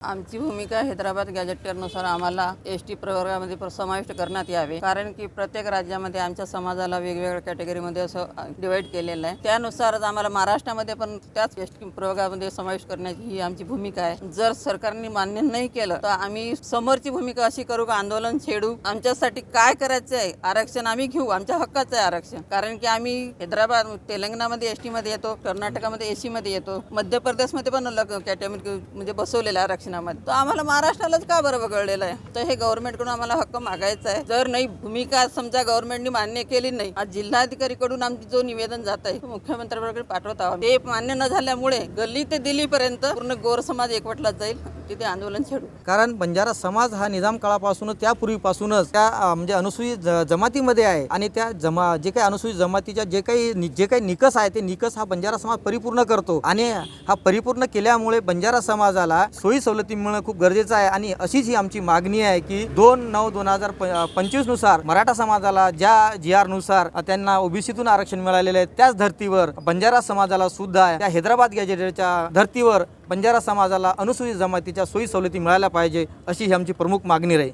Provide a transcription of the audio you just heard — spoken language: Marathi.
आमची भूमिका हैदराबाद गॅजेटनुसार आम्हाला एसटी प्रवर्गामध्ये समाविष्ट करण्यात यावे, कारण की प्रत्येक राज्यामध्ये आमच्या समाजाला वेगवेगळ्या कॅटेगरीमध्ये असं डिवाइड केलेलं आहे। त्यानुसारच आम्हाला महाराष्ट्रामध्ये पण त्याच एसटी प्रवर्गामध्ये समाविष्ट करण्याची ही आमची भूमिका आहे। जर सरकारने मान्य नाही केलं तर आम्ही समोरची भूमिका अशी करू का आंदोलन छेडू। आमच्यासाठी काय करायचं आहे, आरक्षण आम्ही घेऊ, आमच्या हक्काचं आहे आरक्षण। कारण की आम्ही हैदराबाद तेलंगणामध्ये एसटी मध्ये येतो, कर्नाटकामध्ये एसी मध्ये येतो, मध्य प्रदेशमध्ये पण अलग कॅटेगरी म्हणजे बसवलेलं आरक्षण। तर आम्हाला महाराष्ट्रालाच का बरं वगळलेलं आहे। तर हे गव्हर्नमेंटकडून आम्हाला हक्क मागायचा आहे। जर नाही भूमिका समजा गव्हर्नमेंटने मान्य केली नाही, आज जिल्हाधिकारीकडून आमची जो निवेदन जात आहे मुख्यमंत्र्यांकडे पाठवत आहोत। ते मान्य न झाल्यामुळे गल्ली ते दिल्लीपर्यंत पूर्ण गोर समाज एकवटला जाईल, तिथे आंदोलन छेडू। कारण बंजारा समाज हा निजाम काळापासून त्यापूर्वीपासूनच त्या म्हणजे अनुसूचित जमातीमध्ये आहे आणि त्या जे काही अनुसूचित जमातीच्या जे काही निकष आहे ते निकष हा बंजारा समाज परिपूर्ण करतो आणि हा परिपूर्ण केल्यामुळे बंजारा समाजाला सोयी सवलती मिळणं खूप गरजेचं आहे। आणि अशीच ही आमची मागणी आहे की 2/9/2025 नुसार मराठा समाजाला ज्या GR नुसार त्यांना ओबीसीतून आरक्षण मिळालेले आहे, त्याच धर्तीवर बंजारा समाजाला सुद्धा त्या हैदराबाद गॅजेटच्या धर्तीवर बंजारा समाजाला अनुसूचित जमातीच्या सोयी सवलती मिळाल्या पाहिजे, अशी ही आमची प्रमुख मागणी राहील।